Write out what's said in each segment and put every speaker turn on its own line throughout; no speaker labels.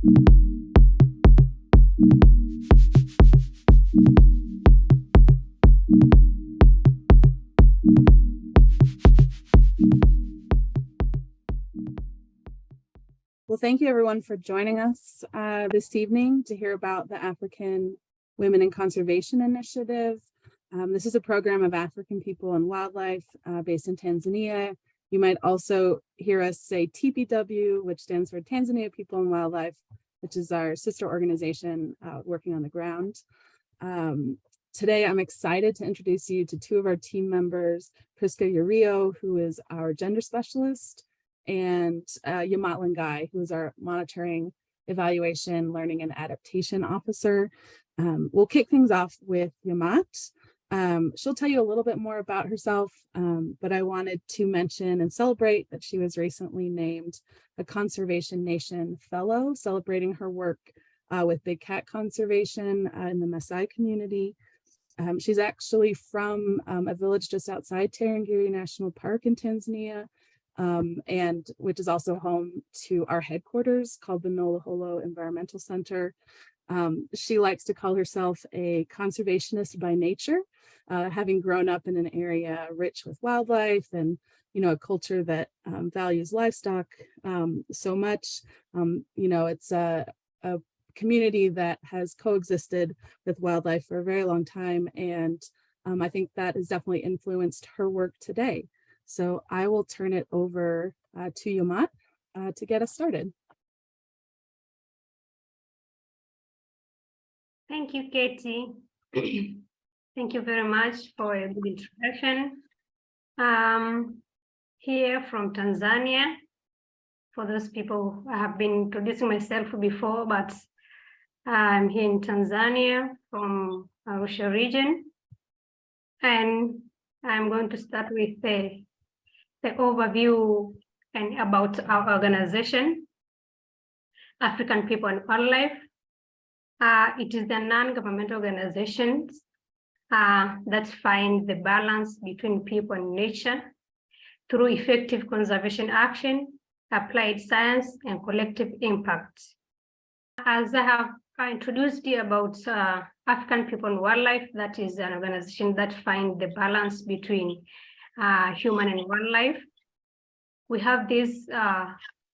Well, thank you everyone for joining us this evening to hear about the African Women in Conservation Initiative. This is a program of African people and wildlife based in Tanzania. You might also hear us say TPW, which stands for Tanzania People and Wildlife, which is our sister organization working on the ground. Today, I'm excited to introduce you to two of our team members, Prisca Urio, who is our gender specialist, and Yamat Lengai, who is our monitoring, evaluation, learning, and adaptation officer. We'll kick things off with Yamat. She'll tell you a little bit more about herself, but I wanted to mention and celebrate that she was recently named a Conservation Nation Fellow, celebrating her work with big cat conservation in the Maasai community. She's actually from a village just outside Tarangire National Park in Tanzania, and which is also home to our headquarters called the Noloholo Environmental Center. She likes to call herself a conservationist by nature, having grown up in an area rich with wildlife and, you know, a culture that values livestock so much. You know, it's a community that has coexisted with wildlife for a very long time, and I think that has definitely influenced her work today. So I will turn it over to Yamat to get us started.
Thank you, Katie. Thank you very much for a good introduction. Here from Tanzania. For those people, I have been introducing myself before, but I'm here in Tanzania from Arusha region. And I'm going to start with the overview and about our organization, African People and Wildlife. It is the non-governmental organizations that find the balance between people and nature through effective conservation action, applied science, and collective impact. As I have introduced you about African People and Wildlife, that is an organization that finds the balance between human and wildlife. We have these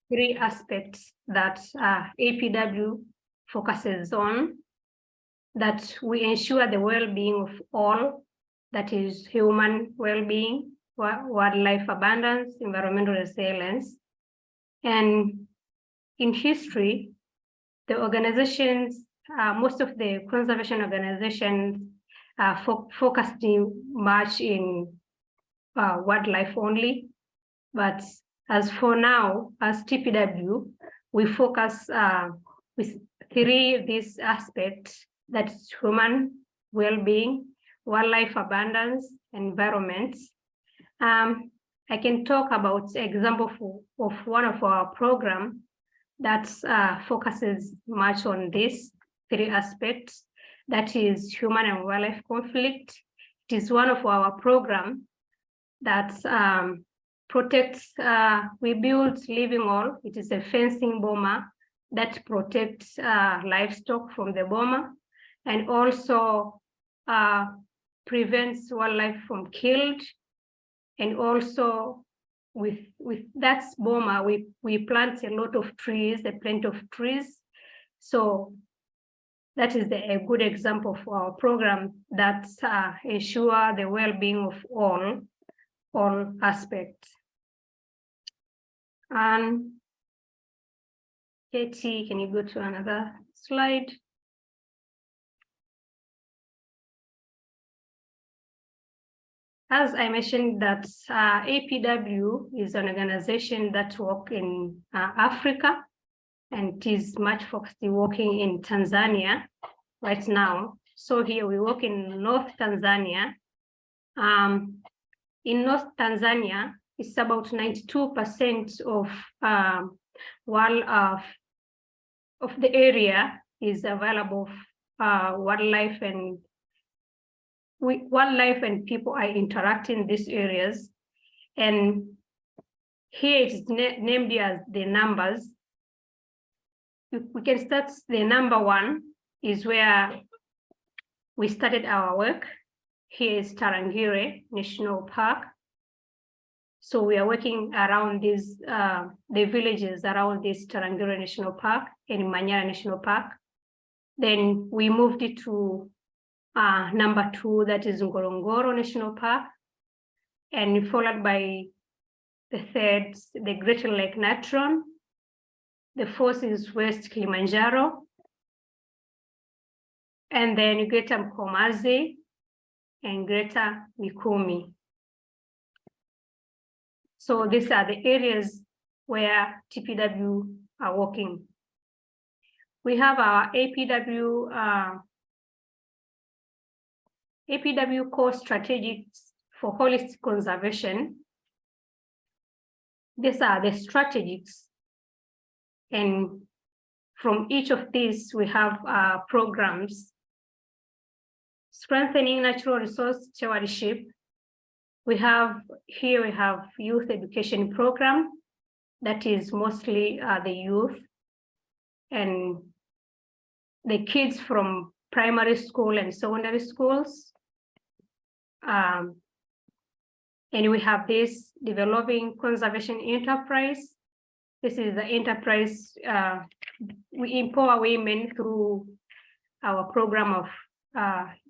three aspects that APW focuses on, that we ensure the well-being of all, that is human well-being, wildlife abundance, environmental resilience. And in history, the organizations, most of the conservation organizations focused much in wildlife only. But as for now, as TPW, we focus with three of these aspects, that's human well-being, wildlife abundance, environment. I can talk about example of one of our programs that focuses much on these three aspects, that is human and wildlife conflict. It is one of our programs that protects, we build living wall. It is a fencing boma that protects livestock from the boma, and also prevents wildlife from killed. And also with that boma, we plant a lot of trees, a plenty of trees. So that is a good example for our program that ensure the well-being of all aspects. And Katie, can you go to another slide? As I mentioned, that APW is an organization that works in Africa, and it is much focused working in Tanzania right now. So here we work in North Tanzania. In North Tanzania, it's about 92% of the area is available wildlife, and wildlife and people are interacting in these areas. And here it's named as the numbers. we can start. The number one is where we started our work. Here is Tarangire National Park. So we are working around these, the villages around this Tarangire National Park and Manyara National Park. Then we moved it to number two, that is Ngorongoro National Park, and followed by the third, the Greater Lake Natron. The fourth is West Kilimanjaro. And then Greater Mkomazi and Greater Mikumi. So these are the areas where TPW are working. We have our APW core strategies for holistic conservation. These are the strategies, and from each of these we have programs. Strengthening natural resource stewardship. We have youth education program that is mostly the youth and the kids from primary school and secondary schools. And we have this developing conservation enterprise. This is the enterprise, we empower women through our program of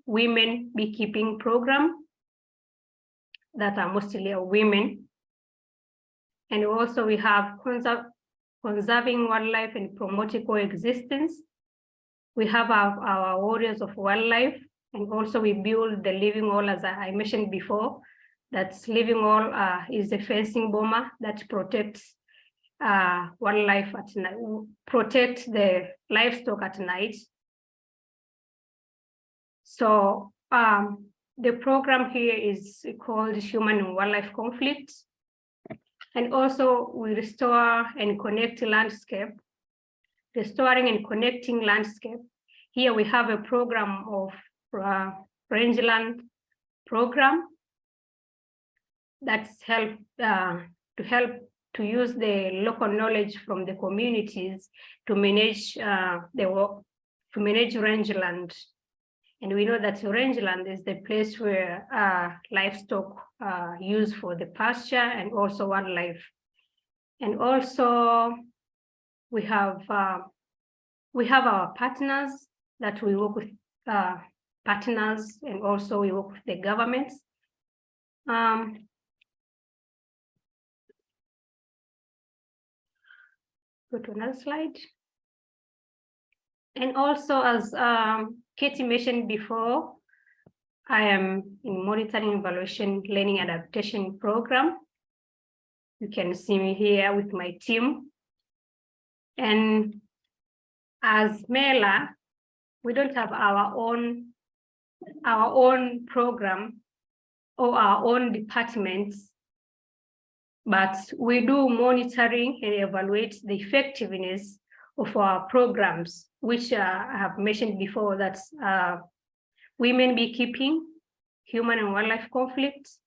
women beekeeping program that are mostly women. And also we have conserving wildlife and promoting coexistence. We have our warriors of wildlife, and also we build the living wall, as I mentioned before. That's living wall is a fencing bomber that protects wildlife at night, protect the livestock at night. So the program here is called Human and Wildlife Conflict. And also we restore and connect landscape, restoring and connecting landscape. Here we have a program of rangeland program that's help to use the local knowledge from the communities to manage rangeland. And we know that rangeland is the place where livestock used for the pasture and also wildlife. And also we have our partners that we work with, partners, and also we work with the governments. Go to another slide. And also, as Katie mentioned before, I am in monitoring, evaluation, learning, adaptation program. You can see me here with my team. And as Mela, we don't have our own program or our own departments, but we do monitoring and evaluate the effectiveness of our programs, which I have mentioned before. That's women beekeeping, human and wildlife conflicts,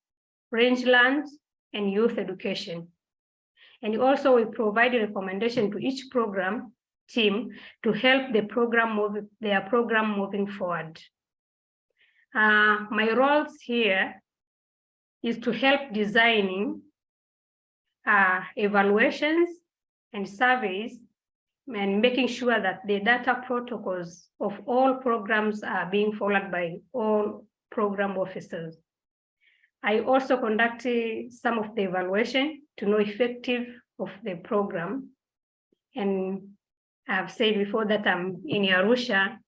rangelands, and youth education. And also we provide a recommendation to each program team to help the program their program moving forward. My roles here is to help designing evaluations and surveys, and making sure that the data protocols of all programs are being followed by all program officers. I also conduct some of the evaluation to know effective of the program. And I've said before that I'm in Arusha,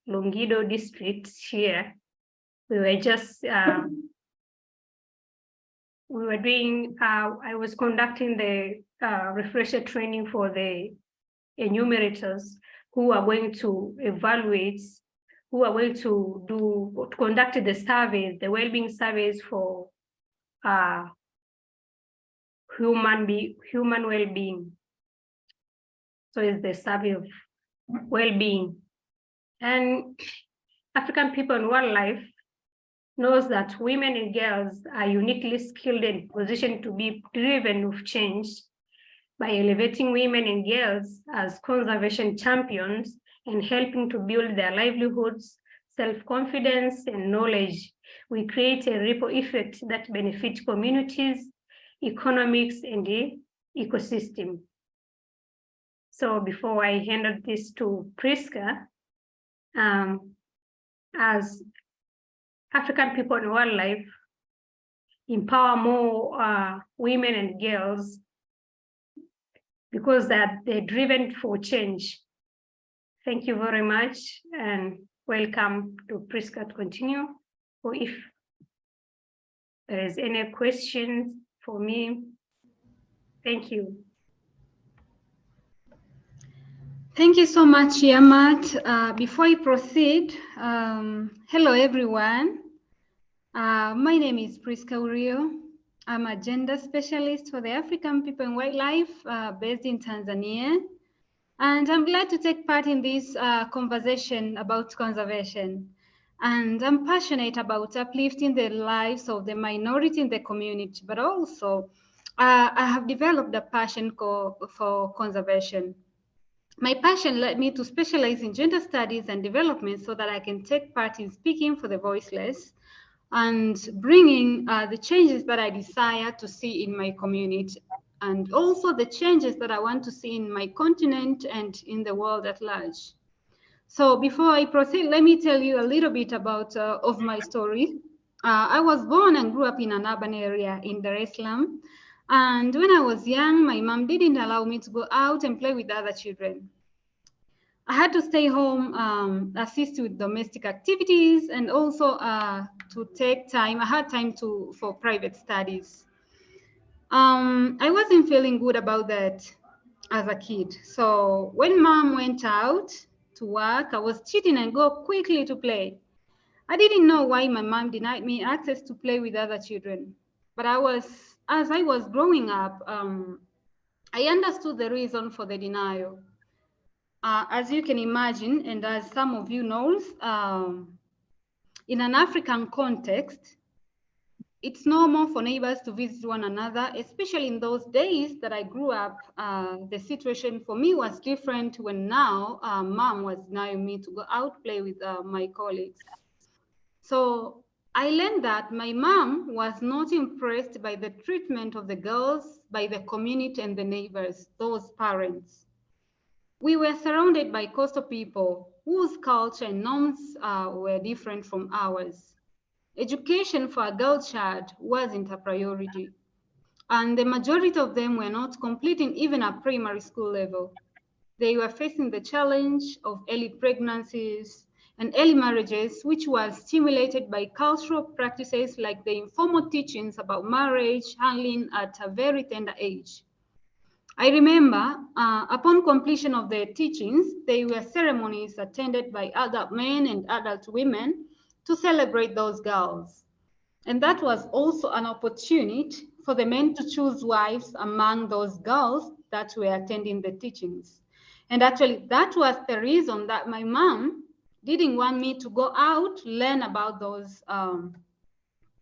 Longido district here. We were just, I was conducting the refresher training for the enumerators who are going to evaluate, who are going to conduct the surveys, the well-being surveys for human well-being. So it's the survey of well-being. And African people and wildlife knows that women and girls are uniquely skilled and positioned to be driven with change by elevating women and girls as conservation champions and helping to build their livelihoods, self-confidence, and knowledge, we create a ripple effect that benefits communities, economics, and the ecosystem. So before I hand this to Prisca, as African people and wildlife empower more women and girls because that they're driven for change. Thank you very much and welcome to Prisca to continue. Or if there is any questions for me, thank you.
Thank you so much, Yamat. Before I proceed, hello everyone. My name is Prisca Urio. I'm a gender specialist for the African People and Wildlife based in Tanzania. And I'm glad to take part in this conversation about conservation. And I'm passionate about uplifting the lives of the minority in the community, but also I have developed a passion for conservation. My passion led me to specialize in gender studies and development so that I can take part in speaking for the voiceless and bringing the changes that I desire to see in my community, and also the changes that I want to see in my continent and in the world at large. So before I proceed, let me tell you a little bit about of my story. I was born and grew up in an urban area in Dar es Salaam. And when I was young, my mom didn't allow me to go out and play with other children. I had to stay home, assist with domestic activities, and also to take time. I had time for private studies. I wasn't feeling good about that as a kid. So when mom went out to work, I was cheating and go quickly to play. I didn't know why my mom denied me access to play with other children. But as I was growing up, I understood the reason for the denial. As you can imagine, and as some of you know, in an African context, it's normal for neighbors to visit one another, especially in those days that I grew up. The situation for me was different when now mom was denying me to go out play with my colleagues. So I learned that my mom was not impressed by the treatment of the girls by the community and the neighbors, those parents. We were surrounded by coastal people whose culture and norms were different from ours. Education for a girl child wasn't a priority, and the majority of them were not completing even a primary school level. They were facing the challenge of early pregnancies and early marriages, which was stimulated by cultural practices like the informal teachings about marriage handling at a very tender age. I remember upon completion of the teachings, there were ceremonies attended by adult men and adult women to celebrate those girls. And that was also an opportunity for the men to choose wives among those girls that were attending the teachings. And actually, that was the reason that my mom didn't want me to go out, learn about those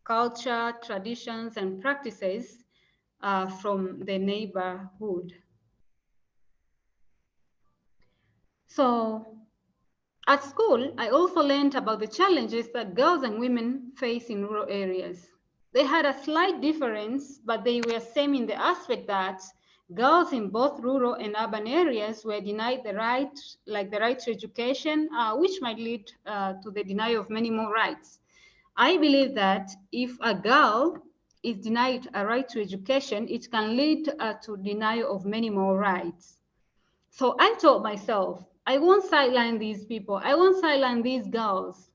culture, traditions, and practices from the neighborhood. So at school, I also learned about the challenges that girls and women face in rural areas. They had a slight difference, but they were same in the aspect that girls in both rural and urban areas were denied the right, like the right to education, which might lead to the denial of many more rights. I believe that if a girl is denied a right to education, it can lead to denial of many more rights. So I told myself, I won't sideline these people. I won't sideline these girls.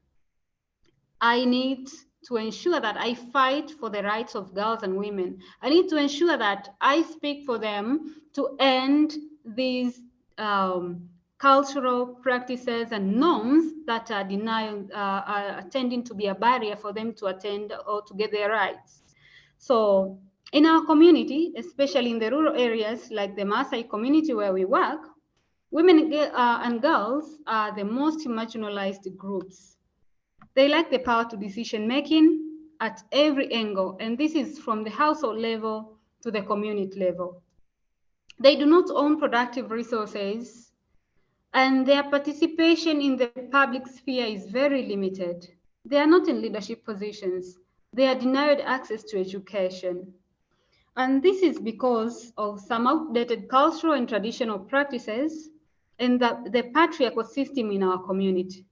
I need to ensure that I fight for the rights of girls and women. I need to ensure that I speak for them to end these cultural practices and norms that are tending to be a barrier for them to attend or to get their rights. So in our community, especially in the rural areas like the Maasai community where we work, women and girls are the most marginalized groups. They lack the power to decision making at every angle, and this is from the household level to the community level. They do not own productive resources, and their participation in the public sphere is very limited. They are not in leadership positions. They are denied access to education. And this is because of some outdated cultural and traditional practices and the patriarchal system in our community.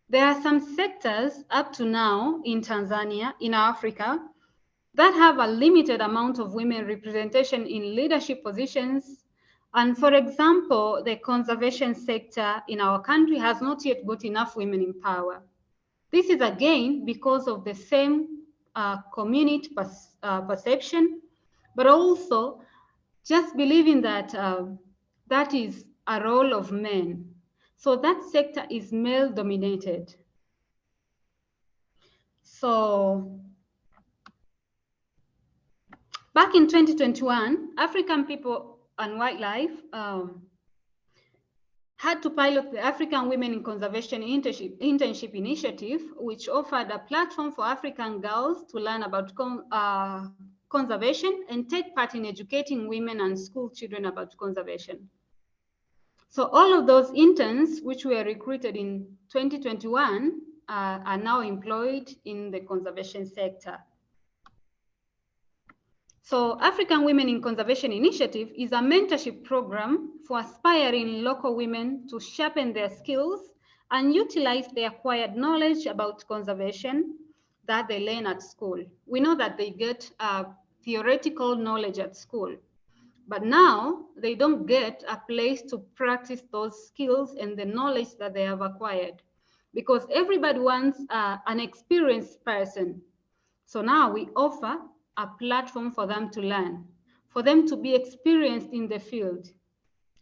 There are some sectors up to now in Tanzania, in Africa, that have a limited amount of women representation in leadership positions. And for example, the conservation sector in our country has not yet got enough women in power. This is again because of the same community perception, but also just believing that that is a role of men. So that sector is male dominated. So back in 2021, African People and Wildlife had to pilot the African Women in Conservation Internship Initiative, which offered a platform for African girls to learn about conservation and take part in educating women and school children about conservation. So all of those interns, which were recruited in 2021, are now employed in the conservation sector. So African Women in Conservation Initiative is a mentorship program for aspiring local women to sharpen their skills and utilize the acquired knowledge about conservation that they learn at school. We know that they get theoretical knowledge at school, but now they don't get a place to practice those skills and the knowledge that they have acquired, because everybody wants an experienced person. So now we offer a platform for them to learn, for them to be experienced in the field.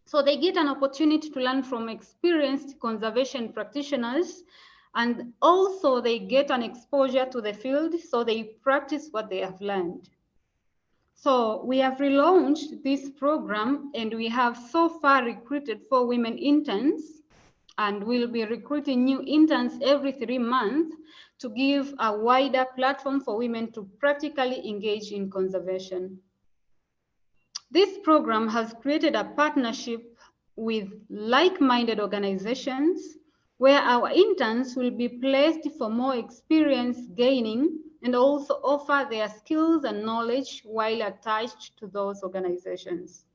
So they get an opportunity to learn from experienced conservation practitioners, and also they get an exposure to the field, so they practice what they have learned. So we have relaunched this program, and we have so far recruited 4 women interns, and we'll be recruiting new interns every 3 months to give a wider platform for women to practically engage in conservation. This program has created a partnership with like-minded organizations where our interns will be placed for more experience gaining and also offer their skills and knowledge while attached to those organizations.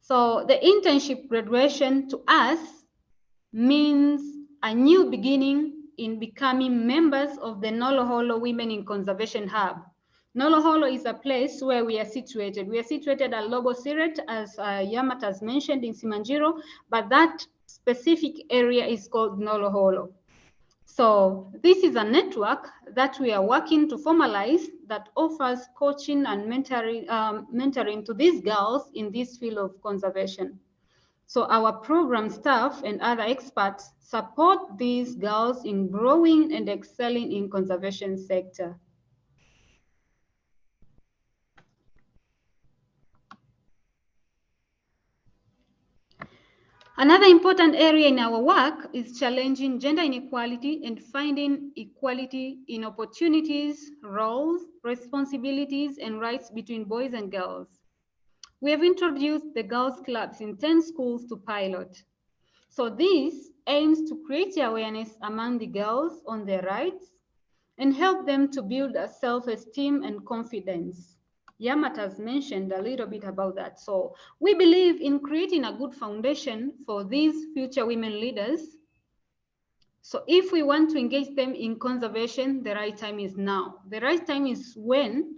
So the internship graduation to us means a new beginning in becoming members of the Noloholo Women in Conservation Hub. Noloholo is a place where we are situated. We are situated at Lobo Siret, as Yamat has mentioned, in Simanjiro, but that specific area is called Noloholo. So this is a network that we are working to formalize that offers coaching and mentoring to these girls in this field of conservation. So our program staff and other experts support these girls in growing and excelling in conservation sector. Another important area in our work is challenging gender inequality and finding equality in opportunities, roles, responsibilities, and rights between boys and girls. We have introduced the girls' clubs in 10 schools to pilot. So this aims to create awareness among the girls on their rights and help them to build a self-esteem and confidence. Yamat has mentioned a little bit about that. So we believe in creating a good foundation for these future women leaders. So if we want to engage them in conservation, the right time is now. The right time is when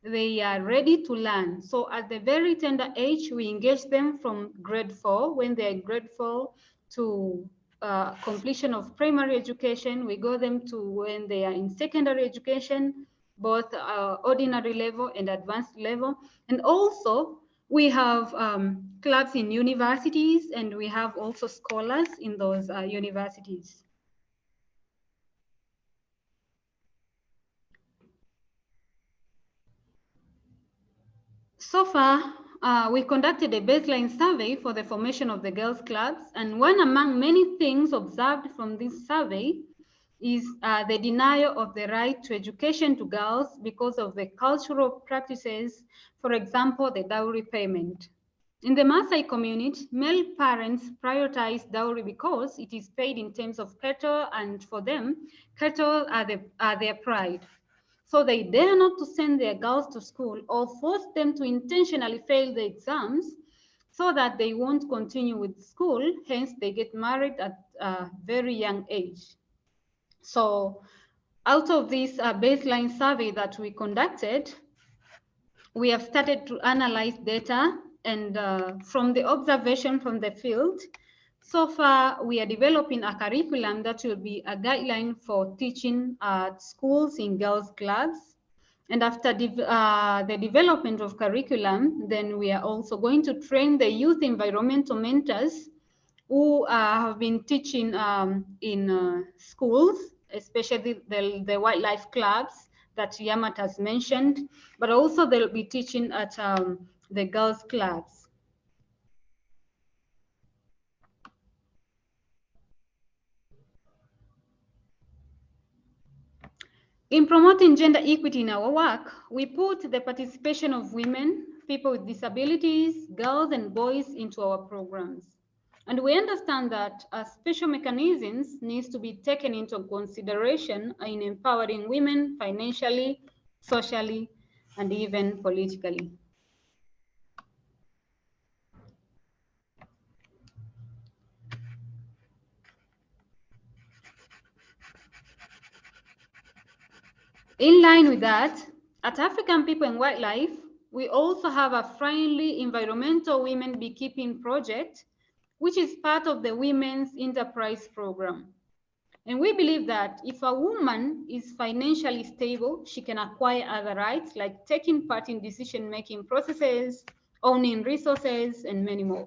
they are ready to learn. So at the very tender age, we engage them from grade 4, when they're in grade 4 to completion of primary education. We go them to when they are in secondary education, both ordinary level and advanced level. And also we have clubs in universities, and we have also scholars in those universities. So far, we conducted a baseline survey for the formation of the girls' clubs, and one among many things observed from this survey is the denial of the right to education to girls because of the cultural practices, for example, the dowry payment. In the Maasai community, male parents prioritize dowry because it is paid in terms of cattle, and for them, cattle are their pride. So they dare not to send their girls to school or force them to intentionally fail the exams so that they won't continue with school, hence they get married at a very young age. So out of this baseline survey that we conducted, we have started to analyze data, and from the observation from the field, so far we are developing a curriculum that will be a guideline for teaching at schools in girls' clubs. And after the development of curriculum, then we are also going to train the youth environmental mentors who have been teaching in schools, especially the wildlife clubs that Yamat has mentioned, but also they'll be teaching at the girls' clubs. In promoting gender equity in our work, we put the participation of women, people with disabilities, girls and boys into our programs. And we understand that special mechanisms needs to be taken into consideration in empowering women financially, socially, and even politically. In line with that, at African People and Wildlife, we also have a friendly environmental women beekeeping project, which is part of the Women's Enterprise Program. And we believe that if a woman is financially stable, she can acquire other rights like taking part in decision-making processes, owning resources, and many more.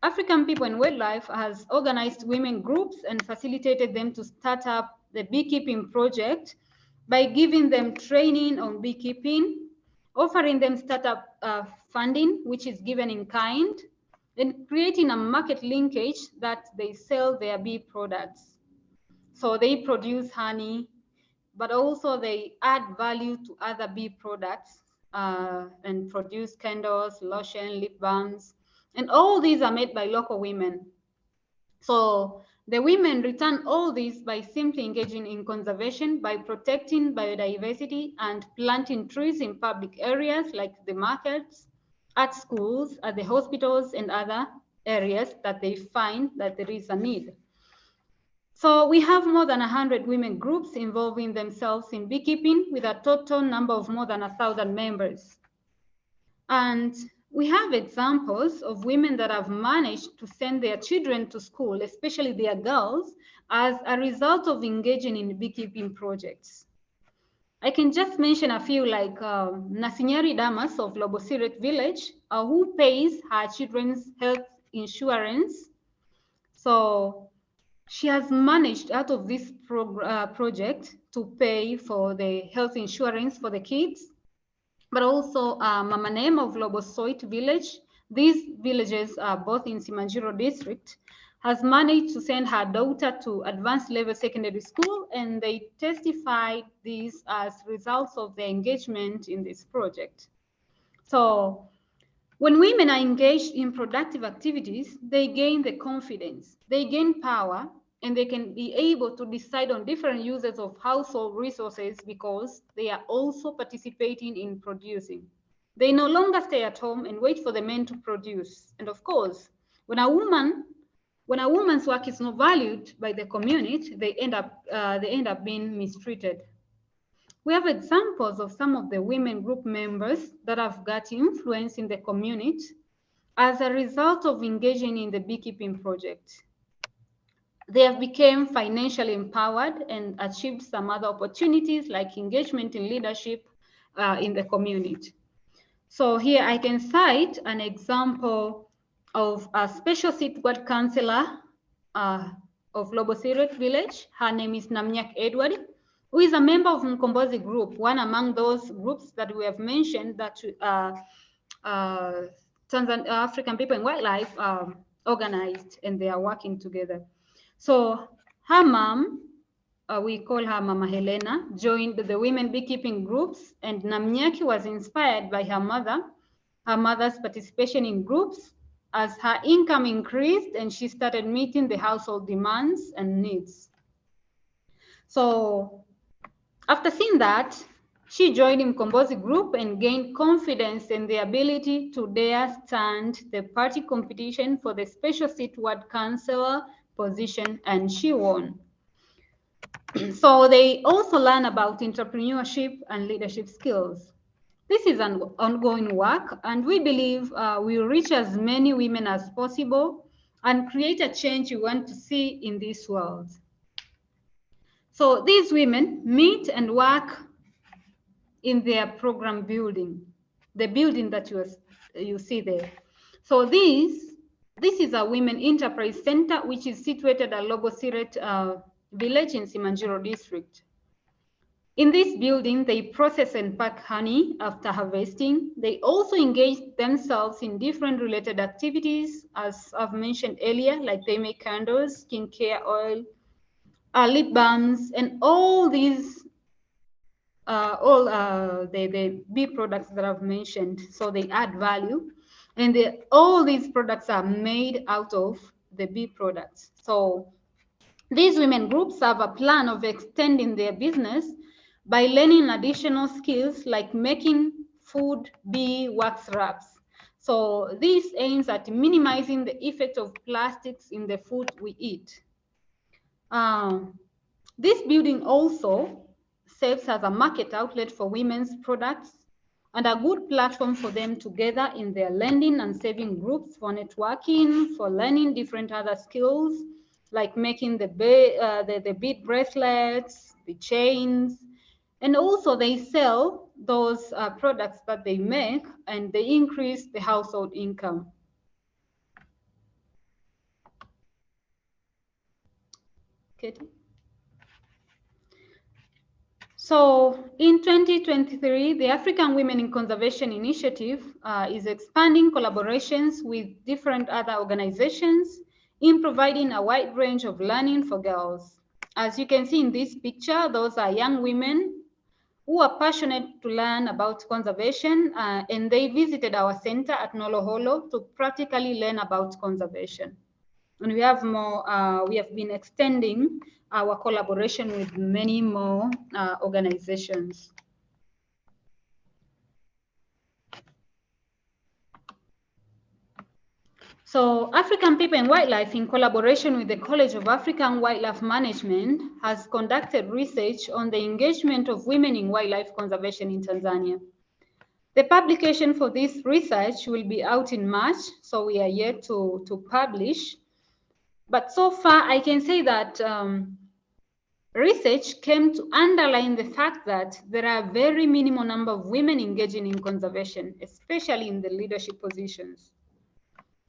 African People and Wildlife has organized women groups and facilitated them to start up the beekeeping project by giving them training on beekeeping, offering them startup funding, which is given in kind, and creating a market linkage that they sell their bee products. So they produce honey, but also they add value to other bee products and produce candles, lotion, lip balms, and all these are made by local women. So the women return all this by simply engaging in conservation, by protecting biodiversity and planting trees in public areas like the markets, at schools, at the hospitals, and other areas that they find that there is a need. So we have more than 100 women groups involving themselves in beekeeping with a total number of more than 1,000 members. And we have examples of women that have managed to send their children to school, especially their girls, as a result of engaging in beekeeping projects. I can just mention a few like Nasinyari Damas of Lobosiret village, who pays her children's health insurance. So she has managed out of this project to pay for the health insurance for the kids, but also Mama Name of Lobosoit village. These villages are both in Simanjiro district, has managed to send her daughter to advanced level secondary school, and they testified this as results of their engagement in this project. So when women are engaged in productive activities, they gain the confidence, they gain power, and they can be able to decide on different uses of household resources because they are also participating in producing. They no longer stay at home and wait for the men to produce. And of course, when a woman's work is not valued by the community, they end up being mistreated. We have examples of some of the women group members that have got influence in the community as a result of engaging in the beekeeping project. They have become financially empowered and achieved some other opportunities like engagement in leadership in the community. So here I can cite an example of a special seat ward councillor of Lobosiret village. Her name is Namnyak Edward, who is a member of Mkombozi group, one among those groups that we have mentioned that African People and Wildlife organized, and they are working together. So her mom we call her Mama Helena, joined the women beekeeping groups, and Namnyaki was inspired by her mother's participation in groups as her income increased and she started meeting the household demands and needs. So after seeing that, she joined Mkombozi group and gained confidence in the ability to dare stand the party competition for the special seat ward councillor position, and she won. So they also learn about entrepreneurship and leadership skills. This is an ongoing work, and we believe we will reach as many women as possible and create a change we want to see in this world. So these women meet and work in their program building, the building that you see there. So this is a women enterprise center, which is situated at Logosiret village in Simanjiro district. In this building, they process and pack honey after harvesting. They also engage themselves in different related activities, as I've mentioned earlier, like they make candles, skincare oil, lip balms, and all these, the bee products that I've mentioned. So they add value, and all these products are made out of the bee products. So these women groups have a plan of extending their business by learning additional skills like making food bee wax wraps. So this aims at minimizing the effect of plastics in the food we eat. This building also serves as a market outlet for women's products and a good platform for them to gather in their lending and saving groups for networking, for learning different other skills, like making the bead bracelets, the chains, and also they sell those products that they make and they increase the household income. Katie? So in 2023, the African Women in Conservation Initiative is expanding collaborations with different other organizations in providing a wide range of learning for girls. As you can see in this picture, those are young women who are passionate to learn about conservation, and they visited our center at Noloholo to practically learn about conservation. And we have more, we have been extending our collaboration with many more organizations. So African People and Wildlife, in collaboration with the College of African Wildlife Management, has conducted research on the engagement of women in wildlife conservation in Tanzania. The publication for this research will be out in March, so we are yet to publish. But so far, I can say that research came to underline the fact that there are a very minimal number of women engaging in conservation, especially in the leadership positions.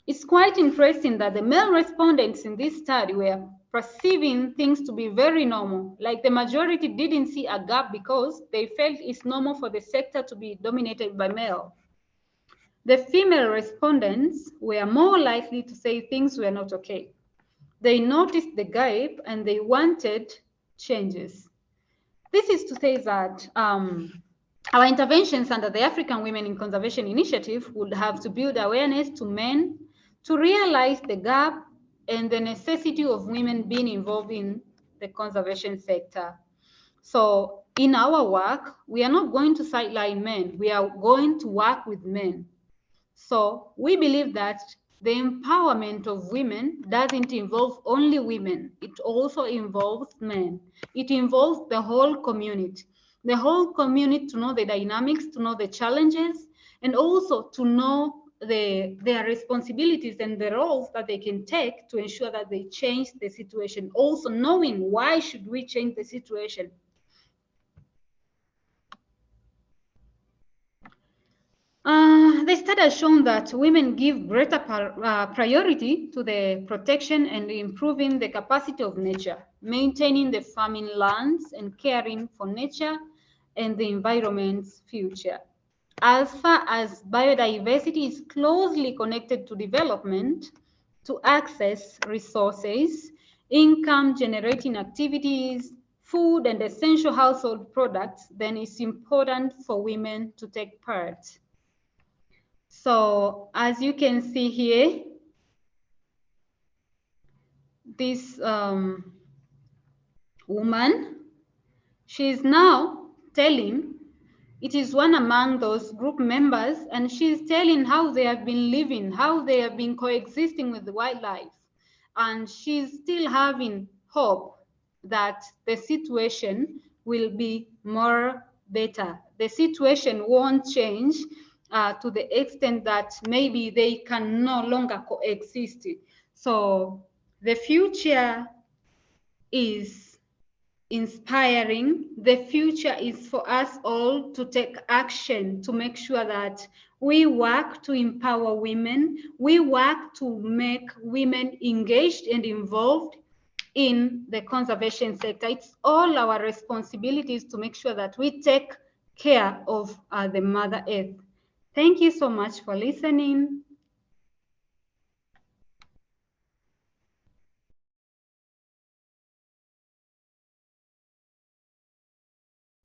It's quite interesting that the male respondents in this study were perceiving things to be very normal, like the majority didn't see a gap because they felt it's normal for the sector to be dominated by male. The female respondents were more likely to say things were not okay. They noticed the gap and they wanted changes. This is to say that our interventions under the African Women in Conservation Initiative would have to build awareness to men to realize the gap and the necessity of women being involved in the conservation sector. So in our work, we are not going to sideline men. We are going to work with men. So we believe that the empowerment of women doesn't involve only women. It also involves men. It involves the whole community. The whole community to know the dynamics, to know the challenges, and also to know their responsibilities and the roles that they can take to ensure that they change the situation. Also knowing why should we change the situation. The study has shown that women give greater priority to the protection and improving the capacity of nature, maintaining the farming lands and caring for nature and the environment's future. As far as biodiversity is closely connected to development, to access resources, income generating activities, food and essential household products, then it's important for women to take part. So as you can see here, this woman, she is now telling, it is one among those group members, and she's telling how they have been living, how they have been coexisting with the wildlife. And she's still having hope that the situation will be more better. The situation won't change to the extent that maybe they can no longer coexist. So the future is inspiring. The future is for us all to take action to make sure that we work to empower women, we work to make women engaged and involved in the conservation sector. It's all our responsibilities to make sure that we take care of the Mother Earth. Thank you so much for listening.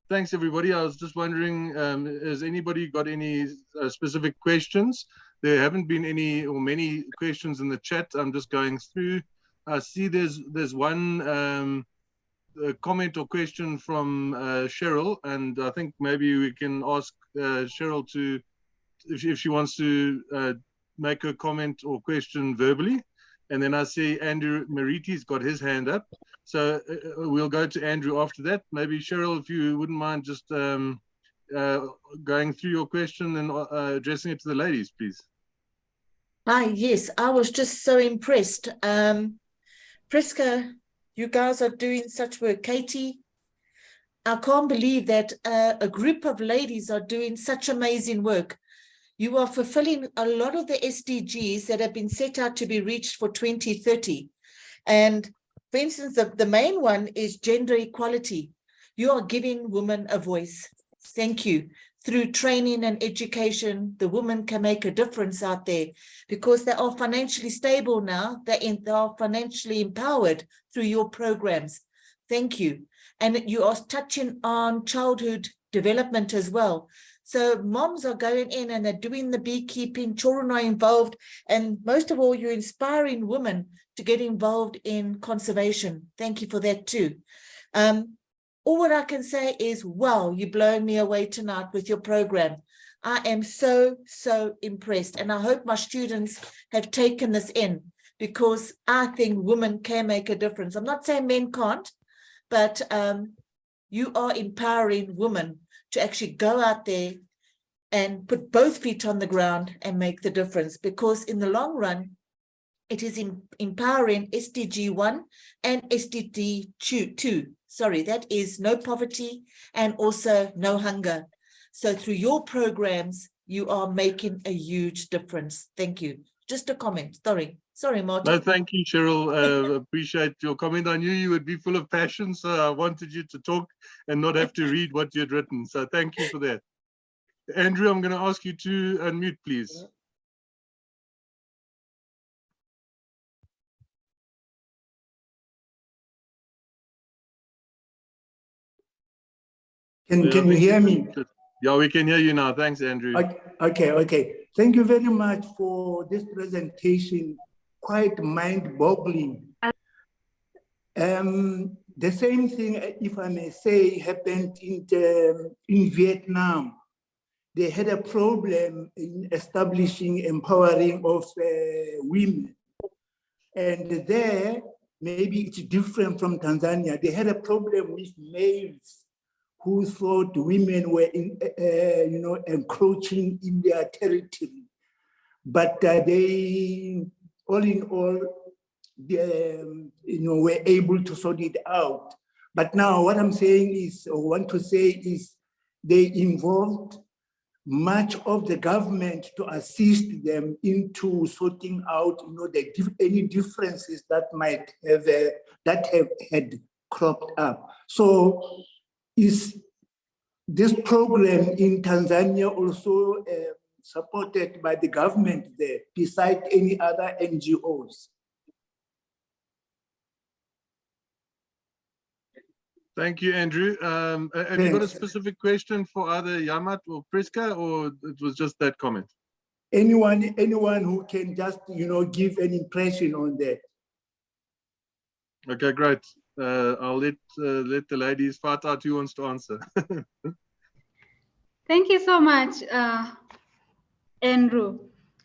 Thanks, everybody. I was just wondering, has anybody got any specific questions? There haven't been any or many questions in the chat. I'm just going through. I see there's one comment or question from Cheryl, and I think maybe we can ask Cheryl to, if she wants to make a comment or question verbally. And then I see Andrew Mariti's got his hand up. So we'll go to Andrew after that. Maybe Cheryl, if you wouldn't mind just going through your question and addressing it to the ladies, please.
Hi, yes, I was just so impressed. Prisca, you guys are doing such work. Katie, I can't believe that a group of ladies are doing such amazing work. You are fulfilling a lot of the SDGs that have been set out to be reached for 2030. And for instance, the main one is gender equality. You are giving women a voice. Thank you. Through training and education, the women can make a difference out there because they are financially stable now. They are financially empowered through your programs. Thank you. And you are touching on childhood development as well. So moms are going in and they're doing the beekeeping, children are involved, and most of all, you're inspiring women to get involved in conservation. Thank you for that too. All what I can say is, wow, you're blowing me away tonight with your program. I am so, so impressed. And I hope my students have taken this in because I think women can make a difference. I'm not saying men can't, but you are empowering women to actually go out there and put both feet on the ground and make the difference, because in the long run, it is empowering SDG 1 and SDG 2. Sorry, that is no poverty and also no hunger. So through your programs, you are making a huge difference. Thank you. Just a comment. Sorry, Martin.
No, thank you, Cheryl. Appreciate your comment. I knew you would be full of passion, so I wanted you to talk and not have to read what you had written. So thank you for that. Andrew, I'm going to ask you to unmute, please.
Can you hear me?
Yeah, we can hear you now. Thanks, Andrew.
Okay. Thank you very much for this presentation. Quite mind-boggling. The same thing, if I may say, happened in Vietnam. They had a problem in establishing empowering of women. And there, maybe it's different from Tanzania. They had a problem with males who thought women were encroaching in their territory. But they, all in all, they, were able to sort it out. But now what I'm saying is, or want to say is, they involved much of the government to assist them into sorting out, any differences that might have had cropped up. So, is this program in Tanzania also supported by the government there, besides any other NGOs?
Thank you, Andrew. Have you got a
Thanks.
specific question for either Yamat or Prisca, or it was just that comment?
Anyone who can just, give an impression on that.
Okay, great. I'll let the ladies fight out who wants to answer.
Thank you so much, Andrew.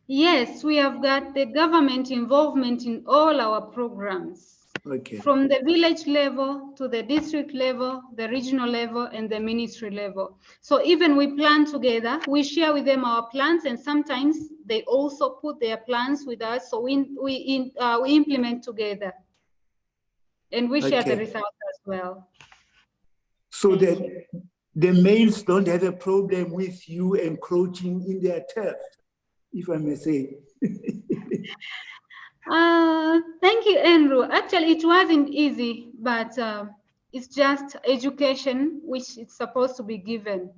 Yes, we have got the government involvement in all our programs.
Okay.
From the village level to the district level, the regional level, and the ministry level. So even we plan together, we share with them our plans, and sometimes they also put their plans with us. So we implement together, and we share the results as well.
So that the males don't have a problem with you encroaching in their turf, if I may say.
Thank you, Andrew. Actually, it wasn't easy, but it's just education, which is supposed to be given.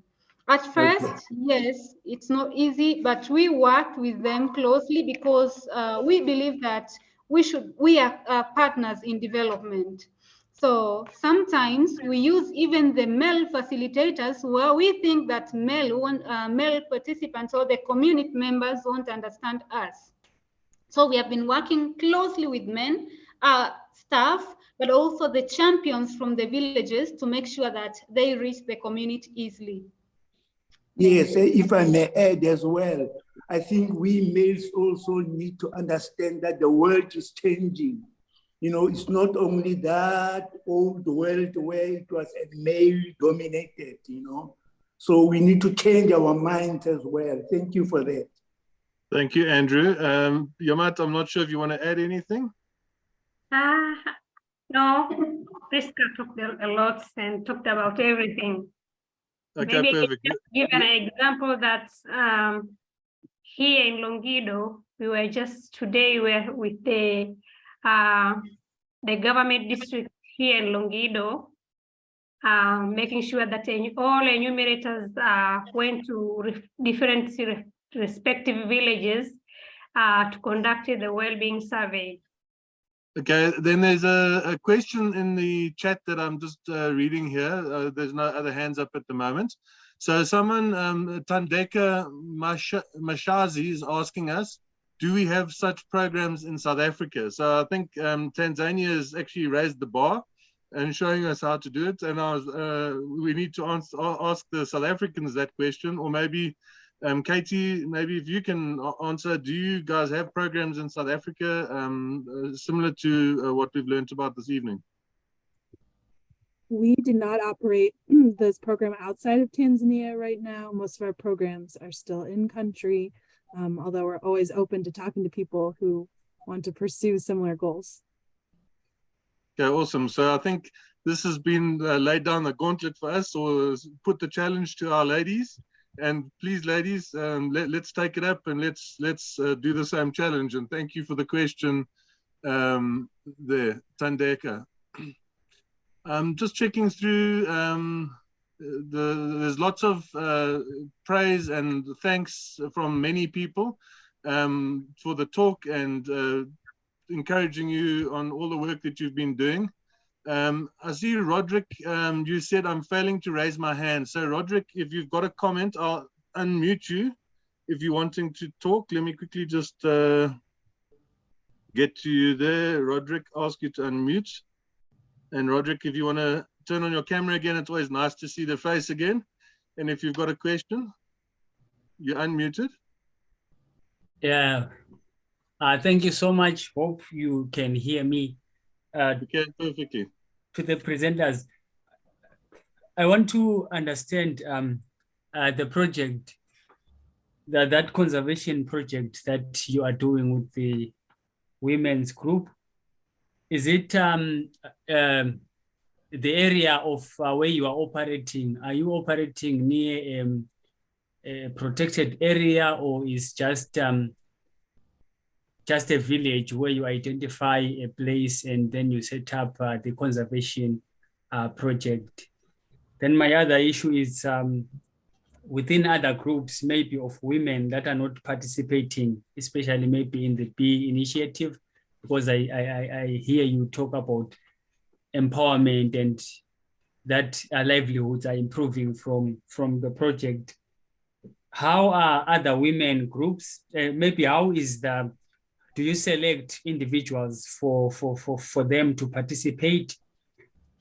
At first, yes, it's not easy, but we worked with them closely because we believe that we are partners in development. So sometimes we use even the male facilitators where we think that male participants or the community members won't understand us. So we have been working closely with men, staff, but also the champions from the villages to make sure that they reach the community easily.
Yes, if I may add as well, I think we males also need to understand that the world is changing. It's not only that old world where it was a male dominated, So we need to change our minds as well. Thank you for that.
Thank you, Andrew. Yamat, I'm not sure if you want to add anything.
No, Prisca talked a lot and talked about everything.
Okay,
Maybe
perfect.
I can just give an example that here in Longido, we were just today with the government district here in Longido, making sure that all enumerators went to different respective villages to conduct the well-being survey.
Okay, then there's a question in the chat that I'm just reading here. There's no other hands up at the moment. So someone, Tandeka Mashazi, is asking us, do we have such programs in South Africa? So I think Tanzania has actually raised the bar and showing us how to do it. And we need to ask the South Africans that question, or maybe Katie, maybe if you can answer, do you guys have programs in South Africa similar to what we've learned about this evening?
We do not operate this program outside of Tanzania right now. Most of our programs are still in country, although we're always open to talking to people who want to pursue similar goals.
Okay, awesome. So I think this has been laid down the gauntlet for us, or put the challenge to our ladies. And please, ladies, let's take it up and let's do the same challenge. And thank you for the question there, Tandeka. Just checking through, there's lots of praise and thanks from many people for the talk and encouraging you on all the work that you've been doing. I see Roderick, you said I'm failing to raise my hand. So Roderick, if you've got a comment, I'll unmute you if you're wanting to talk. Let me quickly just get to you there. Roderick, ask you to unmute. And Roderick, if you want to turn on your camera again, it's always nice to see the face again. And if you've got a question, you're unmuted.
Yeah, thank you so much. Hope you can hear me.
Okay, perfectly.
To the presenters, I want to understand the project, that conservation project that you are doing with the women's group. Is it the area of where you are operating? Are you operating near a protected area, or is just a village where you identify a place and then you set up the conservation project? Then my other issue is within other groups, maybe of women that are not participating, especially maybe in the Bee initiative, because I hear you talk about empowerment and that livelihoods are improving from the project. How are other women groups? Maybe how is do you select individuals for them to participate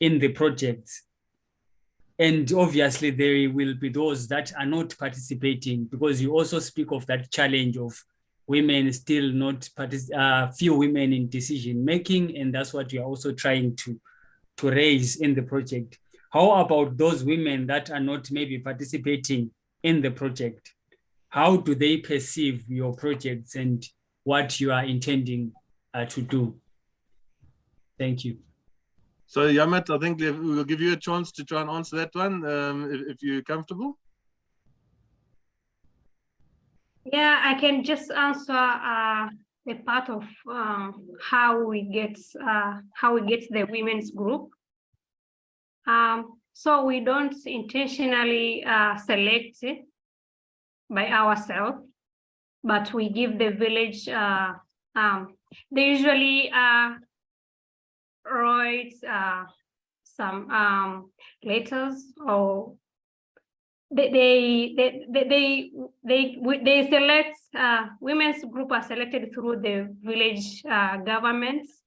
in the projects? And obviously there will be those that are not participating, because you also speak of that challenge of women still not few women in decision making, and that's what you are also trying to raise in the project. How about those women that are not maybe participating in the project? How do they perceive your projects and what you are intending to do? Thank you.
So Yamat, I think we'll give you a chance to try and answer that one, if you're comfortable.
Yeah, I can just answer a part of how we get the women's group. So we don't intentionally select by ourselves, but we give the village. They usually write some letters, or they select, women's group are selected through the village governments.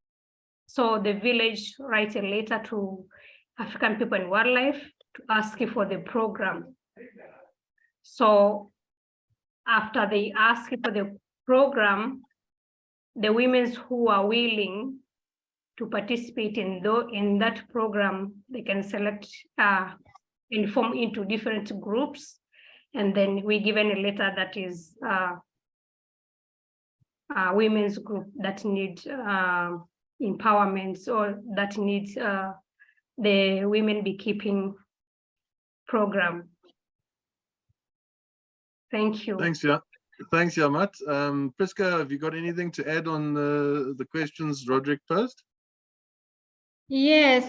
So the village writes a letter to African People and Wildlife to ask for the program. So after they ask for the program, the women who are willing to participate in that program, they can select and form into different groups, and then we given a letter that is women's group that need empowerment, or that needs the women beekeeping program. Thank you.
Thanks, yeah. Thanks, Yamat. Prisca, have you got anything to add on the questions Roderick posed?
Yes,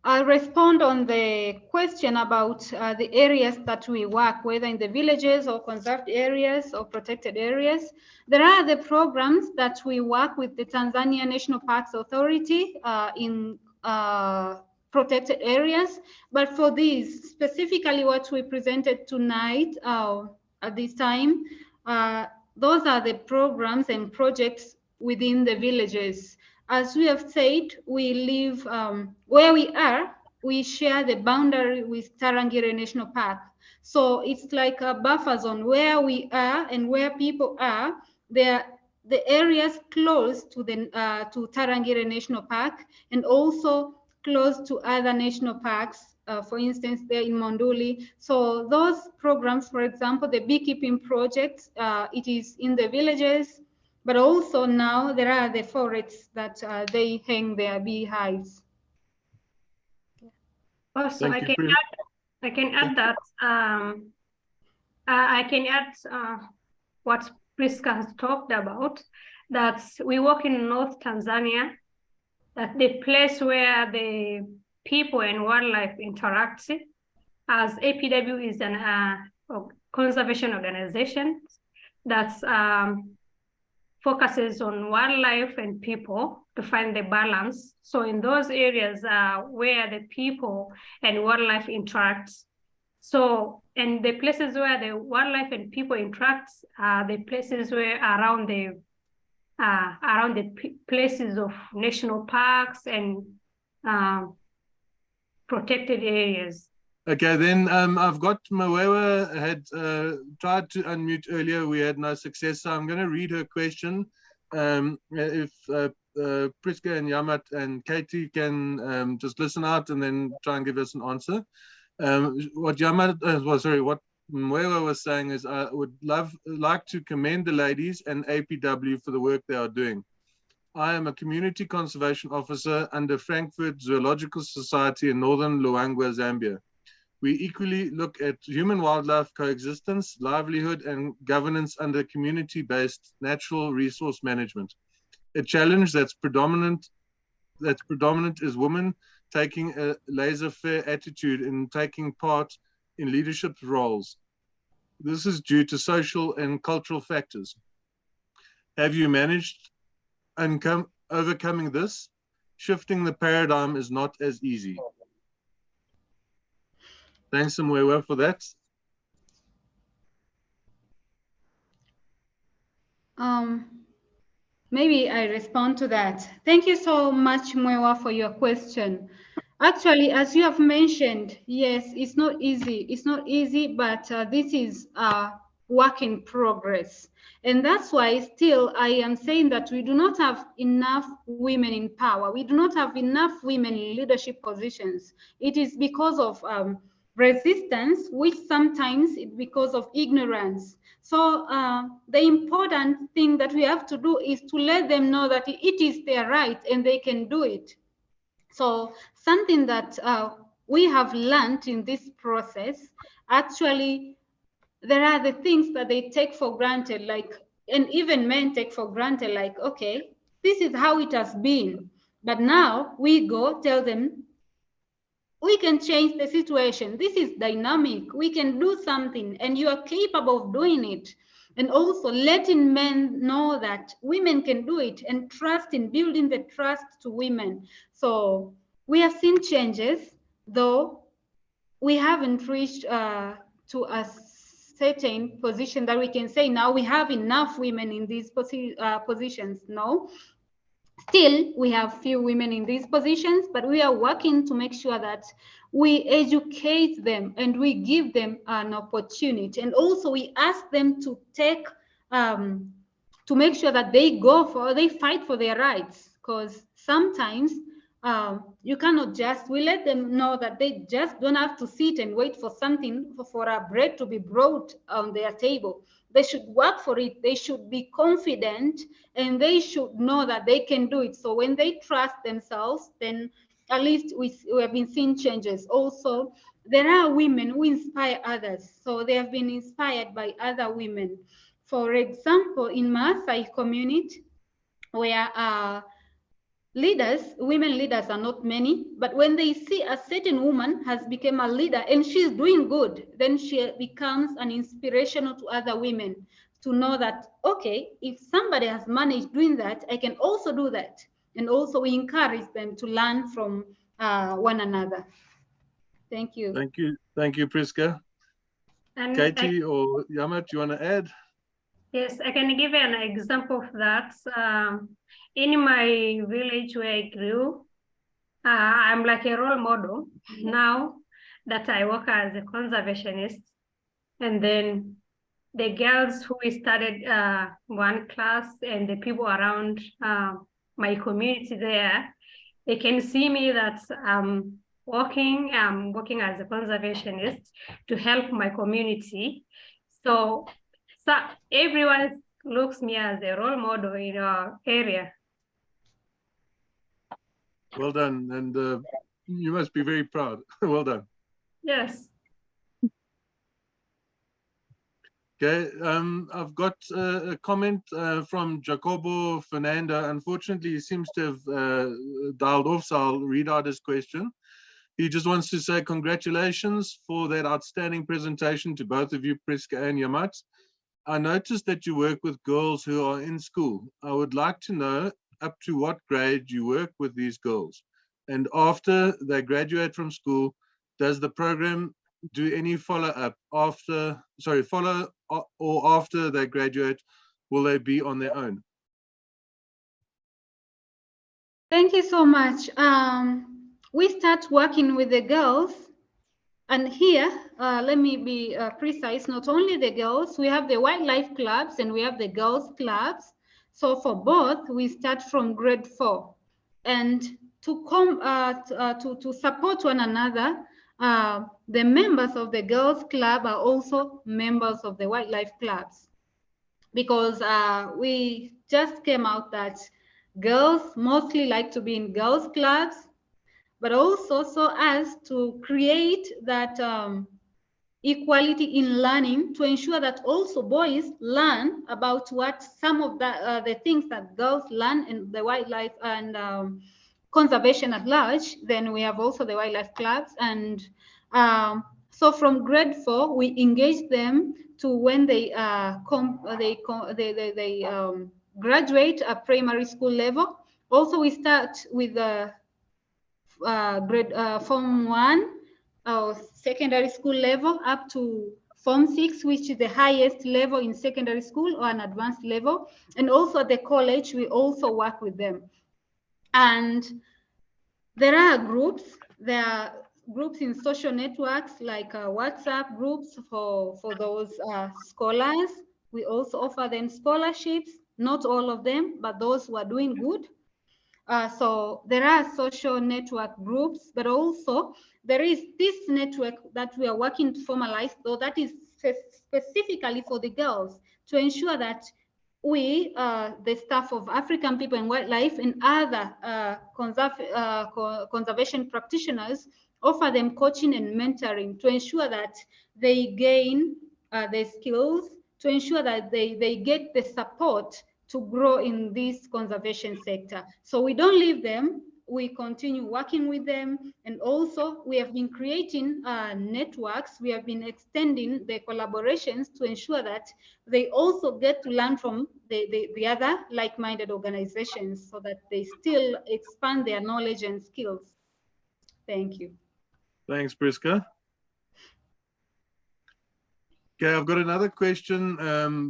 I'll respond on the question about the areas that we work, whether in the villages or conserved areas or protected areas. There are the programs that we work with the Tanzania National Parks Authority in protected areas. But for these, specifically what we presented tonight at this time, those are the programs and projects within the villages. As we have said, we live where we are, we share the boundary with Tarangire National Park. So it's like a buffer zone where we are and where people are. The areas close to the to Tarangire National Park, and also close to other national parks, for instance, there in Monduli. So those programs, for example, the beekeeping project, it is in the villages, but also now there are the forests that they hang their beehives.
Also, I can add that I can add what Prisca has talked about, that we work in North Tanzania, that the place where the people and wildlife interact, as APW is an conservation organization that focuses on wildlife and people to find the balance. So in those areas where the people and wildlife interact, so, and the places where the wildlife and people interact are the places where around the places of national parks and protected areas.
Okay, then I've got Mawewa had tried to unmute earlier. We had no success, so I'm going to read her question. If Prisca and Yamat and Katie can just listen out and then try and give us an answer. What Mawewa was saying is, I would like to commend the ladies and APW for the work they are doing. I am a community conservation officer under Frankfurt Zoological Society in northern Luangwa, Zambia. We equally look at human-wildlife coexistence, livelihood, and governance under community-based natural resource management. A challenge that's predominant is women taking a laissez-faire attitude in taking part in leadership roles. This is due to social and cultural factors. Have you managed overcoming this? Shifting the paradigm is not as easy. Thanks, Mwewa, for that.
Maybe I respond to that. Thank you so much, Mwewa, for your question. Actually, as you have mentioned, yes, it's not easy. It's not easy, but this is a work in progress. And that's why still I am saying that we do not have enough women in power. We do not have enough women in leadership positions. It is because of resistance, which sometimes it's because of ignorance. So the important thing that we have to do is to let them know that it is their right and they can do it. So something that we have learned in this process, actually, there are the things that they take for granted, like, and even men take for granted, like, okay, this is how it has been. But now we go tell them, we can change the situation. This is dynamic. We can do something, and you are capable of doing it. And also letting men know that women can do it, and trust in building the trust to women. So we have seen changes, though we haven't reached to a certain position that we can say now we have enough women in these positions. No. Still, we have few women in these positions, but we are working to make sure that we educate them and we give them an opportunity. And also we ask them to take, to make sure that they fight for their rights. Because sometimes you cannot just, we let them know that they just don't have to sit and wait for something, for a bread to be brought on their table. They should work for it. They should be confident, and they should know that they can do it. So when they trust themselves, then at least we have been seeing changes. Also, there are women who inspire others. So they have been inspired by other women. For example, in Maasai community, where women leaders are not many, but when they see a certain woman has become a leader and she's doing good, then she becomes an inspirational to other women to know that, okay, if somebody has managed doing that, I can also do that. And also we encourage them to learn from one another. Thank you.
Thank you. Thank you, Prisca. And Katie or Yamat, you want to add?
Yes, I can give an example of that. In my village where I grew, I'm like a role model now that I work as a conservationist. And then the girls who started one class and the people around my community there, they can see me that I'm working as a conservationist to help my community. So everyone looks me as a role model in our area.
Well done, and you must be very proud. Well done.
Yes.
Okay, I've got a comment from Jacobo Fernanda. Unfortunately, he seems to have dialed off, so I'll read out his question. He just wants to say congratulations for that outstanding presentation to both of you, Prisca and Yamat. I noticed that you work with girls who are in school. I would like to know up to what grade you work with these girls. And after they graduate from school, does the program do any follow-up after they graduate? Will they be on their own?
Thank you so much. We start working with the girls, and here, let me be precise, not only the girls, we have the wildlife clubs and we have the girls clubs. So for both, we start from grade 4. And to support one another, the members of the girls club are also members of the wildlife clubs, because we just came out that girls mostly like to be in girls clubs, but also so as to create that equality in learning, to ensure that also boys learn about what some of the things that girls learn in the wildlife and conservation at large. Then we have also the wildlife clubs, and so from grade 4 we engage them to when they graduate at primary school level. Also we start with the grade form 1 or secondary school level up to Form 6, which is the highest level in secondary school or an advanced level. And also at the college, we also work with them. And there are groups. There are groups in social networks like WhatsApp groups for those scholars. We also offer them scholarships, not all of them, but those who are doing good. So there are social network groups, but also there is this network that we are working to formalize, though that is specifically for the girls, to ensure that we, the staff of African People and Wildlife and other conservation practitioners, offer them coaching and mentoring to ensure that they gain the skills, to ensure that they get the support to grow in this conservation sector. So we don't leave them, we continue working with them. And also we have been creating networks, we have been extending the collaborations to ensure that they also get to learn from the other like-minded organizations so that they still expand their knowledge and skills. Thank you.
Thanks, Prisca. Okay, I've got another question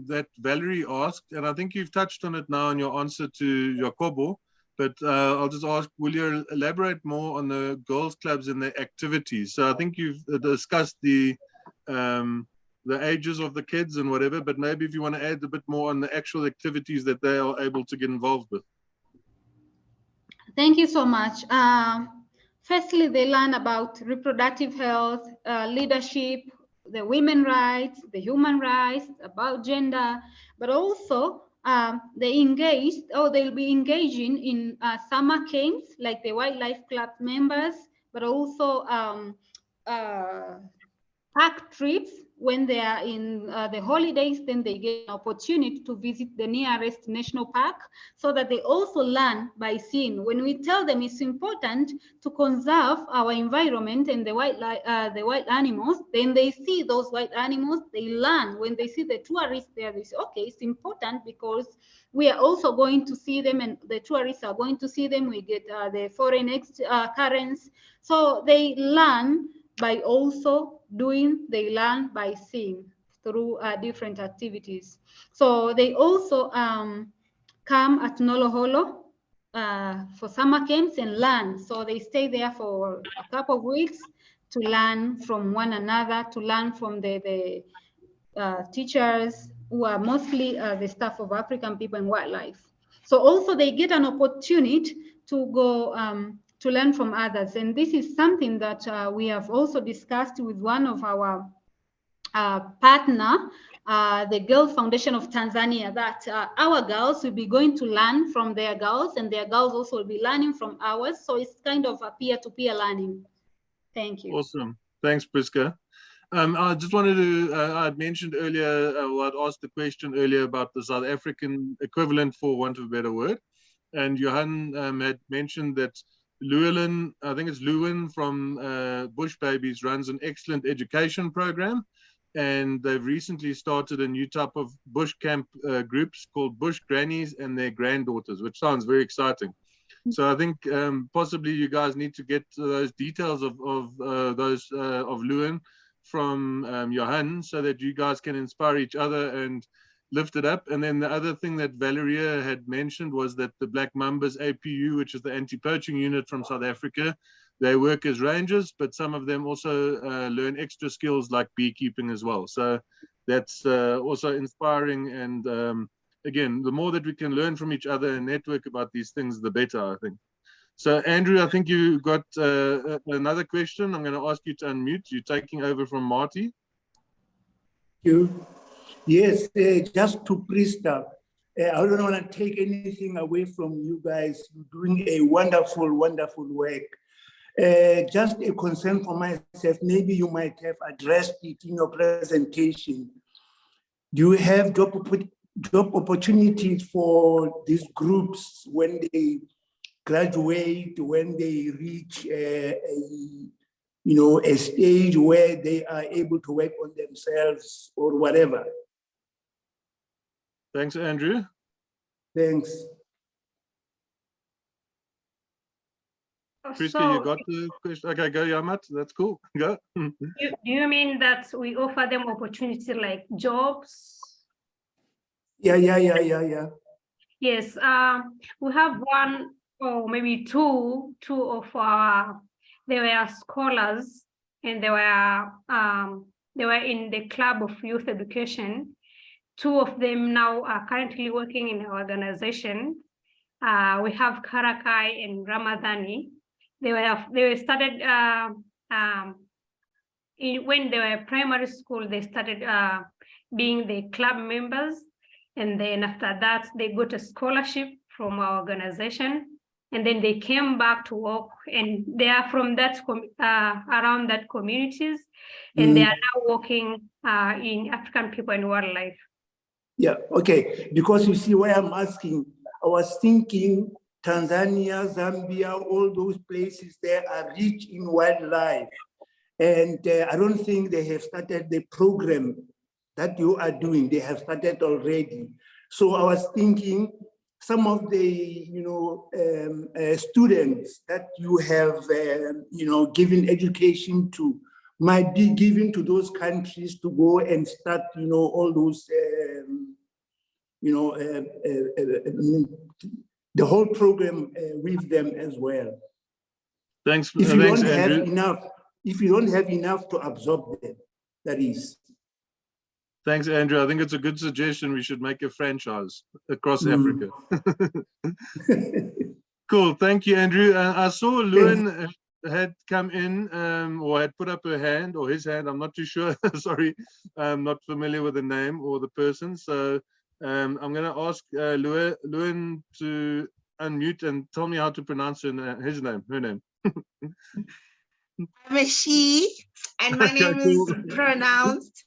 that Valerie asked, and I think you've touched on it now in your answer to Jacobo, but I'll just ask, will you elaborate more on the girls' clubs and their activities? So I think you've discussed the ages of the kids and whatever, but maybe if you want to add a bit more on the actual activities that they are able to get involved with.
Thank you so much. Firstly, they learn about reproductive health, leadership, the women's rights, the human rights, about gender, but also they engage, or they'll be engaging in summer camps like the Wildlife Club members, but also park trips. When they are in the holidays, then they get an opportunity to visit the nearest national park, so that they also learn by seeing. When we tell them it's important to conserve our environment and the wild animals, then they see those wild animals, they learn. When they see the tourists there, they say, okay, it's important because we are also going to see them and the tourists are going to see them. We get the foreign currents. So they learn by also doing, they learn by seeing through different activities. So they also come at Noloholo for summer camps and learn. So they stay there for a couple of weeks to learn from one another, to learn from the teachers who are mostly the staff of African People and Wildlife. So also they get an opportunity to go to learn from others. And this is something that we have also discussed with one of our partner, the Girl Foundation of Tanzania, that our girls will be going to learn from their girls and their girls also will be learning from ours. So it's kind of a peer-to-peer learning. Thank you.
Awesome. Thanks, Prisca. I just wanted to, I'd mentioned earlier, I'd asked the question earlier about the South African equivalent, for want of a better word. And Johan had mentioned that Llewellyn, I think it's Llewellyn from Bush Babies, runs an excellent education program. And they've recently started a new type of bush camp groups called Bush Grannies and their granddaughters, which sounds very exciting. So I think possibly you guys need to get those details of Llewellyn from Johan, so that you guys can inspire each other and lift it up. And then the other thing that Valeria had mentioned was that the Black Mambas APU, which is the anti-poaching unit from South Africa, they work as rangers, but some of them also learn extra skills like beekeeping as well. So that's also inspiring. And again, the more that we can learn from each other and network about these things, the better, I think. So Andrew, I think you got another question. I'm going to ask you to unmute. You're taking over from Marty.
Thank you. Yes, just to Prisca, I don't want to take anything away from you guys. You're doing a wonderful, wonderful work. Just a concern for myself, maybe you might have addressed it in your presentation. Do you have job opportunities for these groups when they graduate, when they reach a stage where they are able to work on themselves or whatever?
Thanks, Andrew.
Thanks.
Prisca,
So
you got the question? Okay, go Yamat. That's cool. Go.
do you mean that we offer them opportunity like jobs?
Yeah.
Yes, we have one or maybe two of our, they were scholars and they were in the club of youth education. Two of them now are currently working in our organization. We have Karakai and Ramadhani. They were started when they were primary school. They started being the club members, and then after that they got a scholarship from our organization, and then they came back to work, and they are from that around that communities, and they are now working in African people and wildlife.
Yeah, okay. Because you see why I'm asking, I was thinking Tanzania, Zambia, all those places there are rich in wildlife. And I don't think they have started the program that you are doing. They have started already. So I was thinking some of the, students that you have, given education to might be given to those countries to go and start, all those, the whole program with them as well.
Thanks.
If you
Thanks,
don't
Andrew.
have enough, if you don't have enough to absorb them, that is.
Thanks, Andrew. I think it's a good suggestion. We should make a franchise across Africa. Cool. Thank you, Andrew. I saw Lewin had come in or had put up her hand or his hand. I'm not too sure. Sorry, I'm not familiar with the name or the person. So I'm going to ask Lewin to unmute and tell me how to pronounce her name.
I'm a she, and my name is pronounced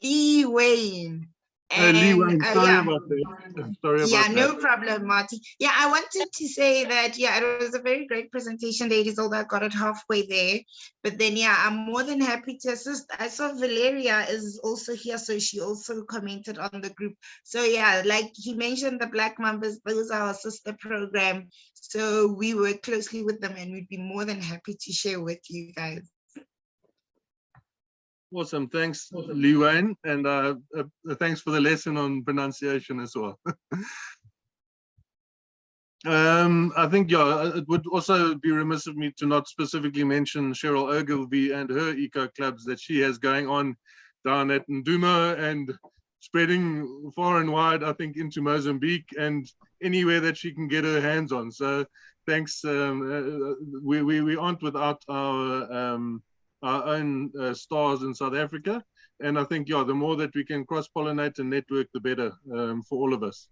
Lee Wayne.
Lee Wayne, sorry
yeah.
about that. Sorry about that.
No problem, Marty. Yeah, I wanted to say that, it was a very great presentation, ladies, although I got it halfway there. But then, I'm more than happy to assist. I saw Valeria is also here, so she also commented on the group. So like he mentioned, the Black Mambas, those are our sister program. So we work closely with them, and we'd be more than happy to share with you guys.
Awesome. Thanks, Lee Wayne. And thanks for the lesson on pronunciation as well. I think, it would also be remiss of me to not specifically mention Cheryl Ogilvie and her eco clubs that she has going on down at Nduma and spreading far and wide, I think, into Mozambique and anywhere that she can get her hands on. So thanks. We aren't without our own stars in South Africa. And I think, the more that we can cross-pollinate and network, the better for all of us.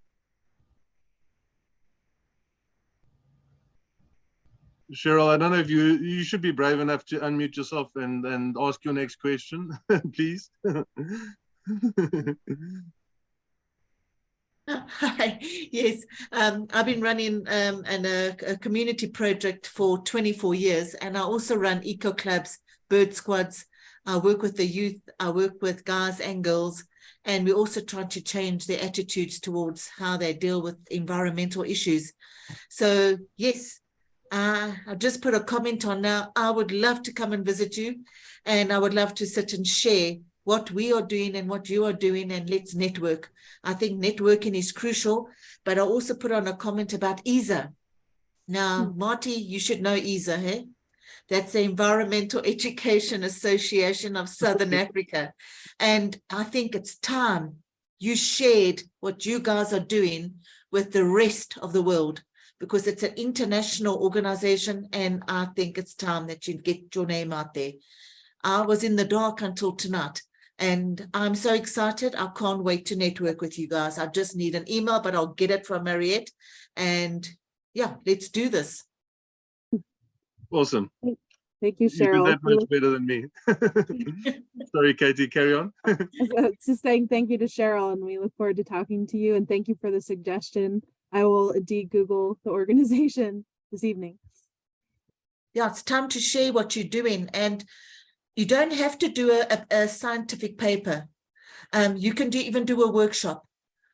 Cheryl, I don't know if you should be brave enough to unmute yourself and ask your next question, please.
Hi. Yes, I've been running a community project for 24 years, and I also run eco clubs, bird squads. I work with the youth, I work with guys and girls, and we also try to change their attitudes towards how they deal with environmental issues. So yes, I just put a comment on now. I would love to come and visit you, and I would love to sit and share what we are doing and what you are doing, and let's network. I think networking is crucial, but I also put on a comment about ESA. Now, Marty, you should know ESA, hey? That's the Environmental Education Association of Southern Africa. And I think it's time you shared what you guys are doing with the rest of the world, because it's an international organization, and I think it's time that you get your name out there. I was in the dark until tonight, and I'm so excited. I can't wait to network with you guys. I just need an email, but I'll get it from Mariette. And let's do this.
Awesome.
Thank you, Cheryl.
You did that much better than me. Sorry, Katie, carry on.
Just saying thank you to Cheryl, and we look forward to talking to you, and thank you for the suggestion. I will indeed Google the organization this evening.
Yeah, it's time to share what you're doing, and you don't have to do a scientific paper. You can even do a workshop.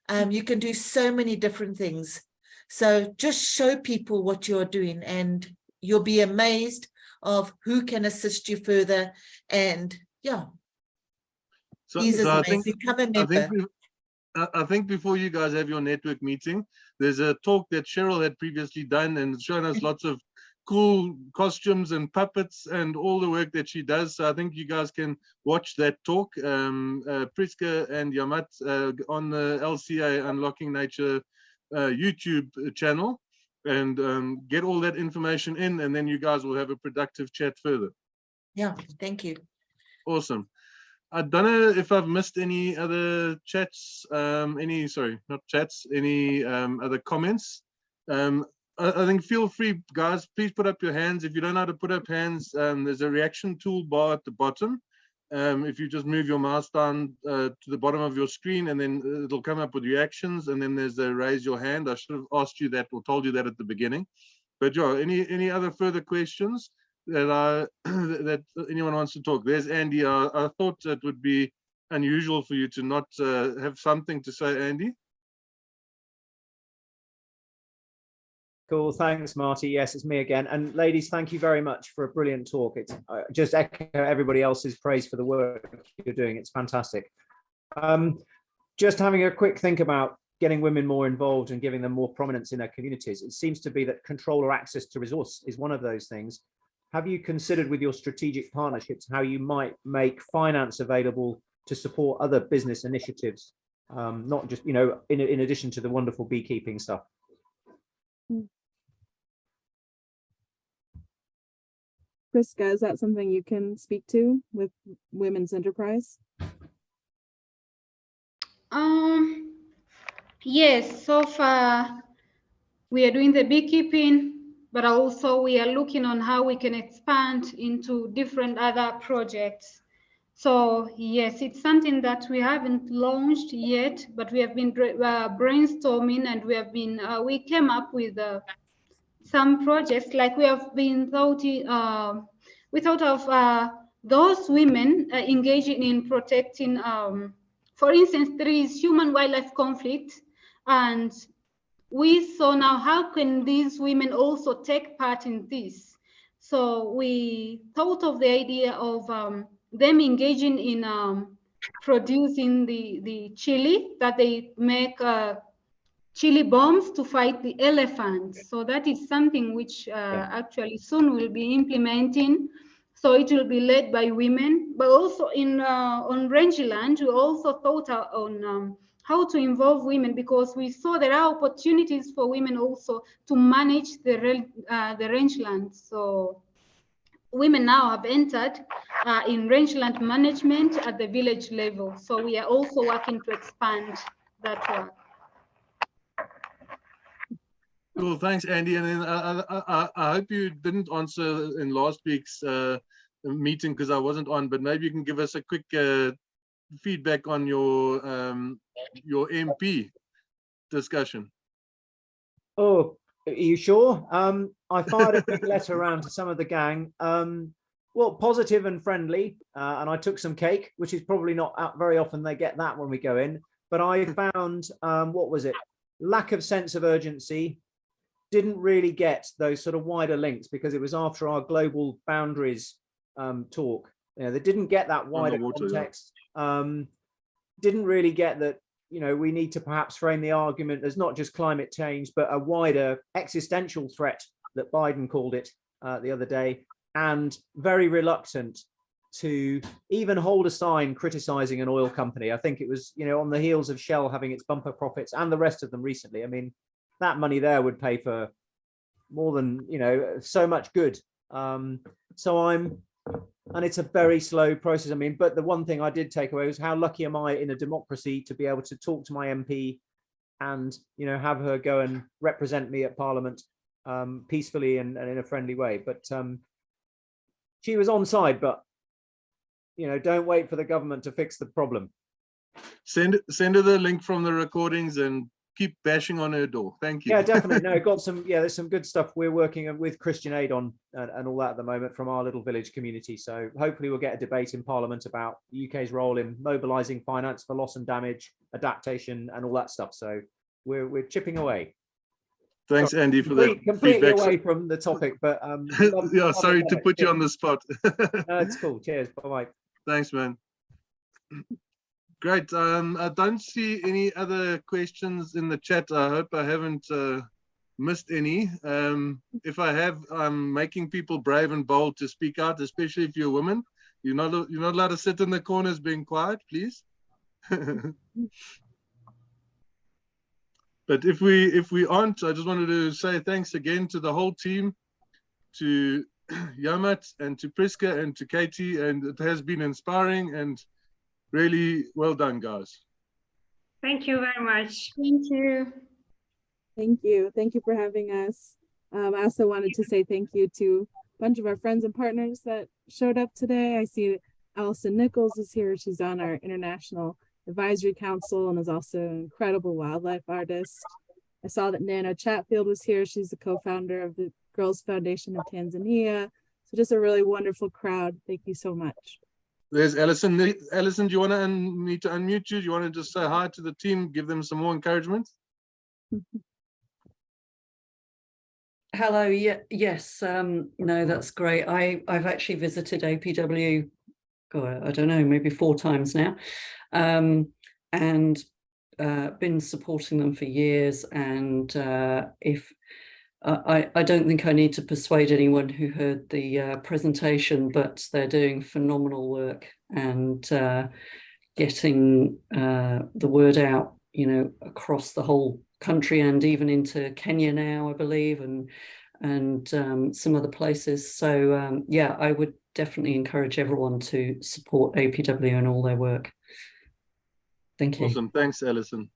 You can do so many different things. So just show people what you're doing, and you'll be amazed of who can assist you further. And yeah, he's amazing. Become a member.
I think before you guys have your network meeting, there's a talk that Cheryl had previously done and shown us lots of cool costumes and puppets and all the work that she does. So I think you guys can watch that talk, Prisca and Yamat, on the LCA Unlocking Nature YouTube channel, and get all that information in, and then you guys will have a productive chat further.
Yeah, thank you.
Awesome. I don't know if I've missed any other chats, any other comments. I think feel free, guys, please put up your hands. If you don't know how to put up hands, there's a reaction toolbar at the bottom. If you just move your mouse down to the bottom of your screen, and then it'll come up with reactions, and then there's a raise your hand. I should have asked you that or told you that at the beginning. But yeah, any other further questions that that anyone wants to talk? There's Andy. I thought it would be unusual for you to not have something to say, Andy.
Cool, thanks, Marty. Yes, it's me again. And ladies, thank you very much for a brilliant talk. It's just echo everybody else's praise for the work you're doing. It's fantastic. Just having a quick think about getting women more involved and giving them more prominence in their communities. It seems to be that control or access to resource is one of those things. Have you considered with your strategic partnerships how you might make finance available to support other business initiatives, not just, in addition to the wonderful beekeeping stuff?
Prisca, is that something you can speak to with women's enterprise?
Yes, so far we are doing the beekeeping, but also we are looking on how we can expand into different other projects. So yes, it's something that we haven't launched yet, but we have been brainstorming, and we came up with some projects. Like we have been we thought of those women engaging in protecting, for instance, there is human-wildlife conflict, and we saw now how can these women also take part in this. So we thought of the idea of them engaging in producing the chili that they make, chili bombs to fight the elephants. So that is something which actually soon we'll be implementing. So it will be led by women, but also on rangeland, we also thought on how to involve women, because we saw there are opportunities for women also to manage the rangeland. So women now have entered in rangeland management at the village level. So we are also working to expand that work.
Cool, thanks, Andy. And then I hope you didn't answer in last week's meeting because I wasn't on, but maybe you can give us a quick feedback on your MP discussion.
Oh, are you sure? I fired a big letter around to some of the gang. Well, positive and friendly, and I took some cake, which is probably not very often they get that when we go in. But I found, what was it? Lack of sense of urgency. Didn't really get those sort of wider links because it was after our global boundaries talk. They didn't get that wider context. Didn't really get that, we need to perhaps frame the argument as not just climate change, but a wider existential threat that Biden called it the other day, and very reluctant to even hold a sign criticizing an oil company. I think it was, on the heels of Shell having its bumper profits and the rest of them recently. I mean, that money there would pay for more than, so much good. And it's a very slow process. I mean, but the one thing I did take away was how lucky am I in a democracy to be able to talk to my MP and, have her go and represent me at Parliament peacefully and in a friendly way. But she was on side, but, don't wait for the government to fix the problem.
Send her the link from the recordings and keep bashing on her door. Thank you.
Yeah, definitely. No, got some. Yeah, there's some good stuff we're working with Christian Aid on and all that at the moment from our little village community. So hopefully we'll get a debate in Parliament about the UK's role in mobilising finance for loss and damage, adaptation, and all that stuff. So we're chipping away.
Thanks,
Sorry,
Andy, for the
completely
feedback.
away from the topic, but
Yeah, sorry to put you on the spot.
No, it's cool. Cheers. Bye-bye.
Thanks, man. Great. I don't see any other questions in the chat. I hope I haven't missed any. If I have, I'm making people brave and bold to speak out, especially if you're a woman. You're not allowed to sit in the corners being quiet, please. But if we aren't, I just wanted to say thanks again to the whole team, to Yamat and to Prisca and to Katie, and it has been inspiring and really well done, guys.
Thank you very much.
Thank you.
Thank you. Thank you for having us. I also wanted to say thank you to a bunch of our friends and partners that showed up today. I see Allison Nichols is here. She's on our International Advisory Council and is also an incredible wildlife artist. I saw that Nana Chatfield was here. She's the co-founder of the Girls Foundation of Tanzania. So just a really wonderful crowd. Thank you so much.
There's Alison. Alison, do you want to need to unmute you? Do you want to just say hi to the team, give them some more encouragement?
Hello. Yes. No, that's great. I've actually visited APW, I don't know, maybe 4 times now, and been supporting them for years. And if I don't think I need to persuade anyone who heard the presentation, but they're doing phenomenal work and getting the word out, you know, across the whole country and even into Kenya now, I believe, and some other places. So yeah, I would definitely encourage everyone to support APW and all their work. Thank you.
Awesome. Thanks, Alison.